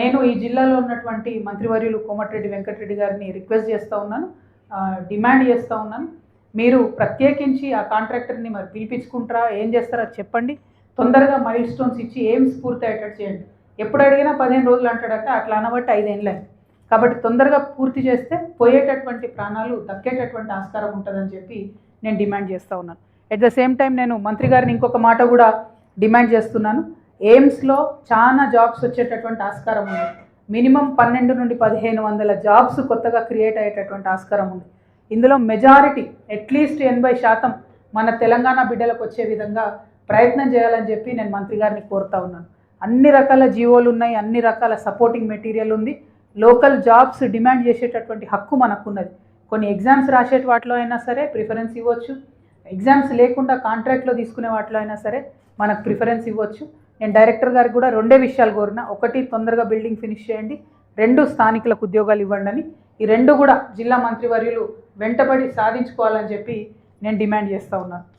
నేను ఈ జిల్లాలో ఉన్నటువంటి మంత్రివర్యులు కోమటిరెడ్డి వెంకటరెడ్డి గారిని రిక్వెస్ట్ చేస్తూ ఉన్నాను, డిమాండ్ చేస్తూ ఉన్నాను. మీరు ప్రత్యేకించి ఆ కాంట్రాక్టర్ని మరి పిలిపించుకుంటారా, ఏం చేస్తారో చెప్పండి. తొందరగా మైల్ స్టోన్స్ ఇచ్చి ఎయిమ్స్ పూర్తి అయ్యేటట్టు చేయండి. ఎప్పుడు అడిగినా 15 రోజులు అంటాడట, అట్లా అనబట్టి 5 ఏళ్ళు అయింది. కాబట్టి తొందరగా పూర్తి చేస్తే పోయేటటువంటి ప్రాణాలు దక్కేటటువంటి ఆస్కారం ఉంటుందని చెప్పి నేను డిమాండ్ చేస్తూ ఉన్నాను. ఎట్ ద సేమ్ టైం నేను మంత్రి గారిని ఇంకొక మాట కూడా డిమాండ్ చేస్తున్నాను. ఎయిమ్స్లో చాలా జాబ్స్ వచ్చేటటువంటి ఆస్కారం ఉంది. మినిమం 12 నుండి 1500 జాబ్స్ కొత్తగా క్రియేట్ అయ్యేటటువంటి ఆస్కారం ఉంది. ఇందులో మెజారిటీ అట్లీస్ట్ 80% మన తెలంగాణ బిడ్డలకు వచ్చే విధంగా ప్రయత్నం చేయాలని చెప్పి నేను మంత్రి గారిని కోరుతా ఉన్నాను. అన్ని రకాల జీవోలు ఉన్నాయి, అన్ని రకాల సపోర్టింగ్ మెటీరియల్ ఉంది. లోకల్ జాబ్స్ డిమాండ్ చేసేటటువంటి హక్కు మనకున్నది. కొన్ని ఎగ్జామ్స్ రాసే వాటిలో అయినా సరే ప్రిఫరెన్స్ ఇవ్వచ్చు, ఎగ్జామ్స్ లేకుండా కాంట్రాక్ట్లో తీసుకునే వాటిలో అయినా సరే మనకు ప్రిఫరెన్స్ ఇవ్వచ్చు. నేను డైరెక్టర్ గారికి కూడా 2 విషయాలు కోరినా. 1, తొందరగా బిల్డింగ్ ఫినిష్ చేయండి. 2, స్థానికులకు ఉద్యోగాలు ఇవ్వండి అని. ఈ 2 కూడా జిల్లా మంత్రివర్యులు వెంటబడి సాధించుకోవాలని చెప్పి నేను డిమాండ్ చేస్తూ ఉన్నాను.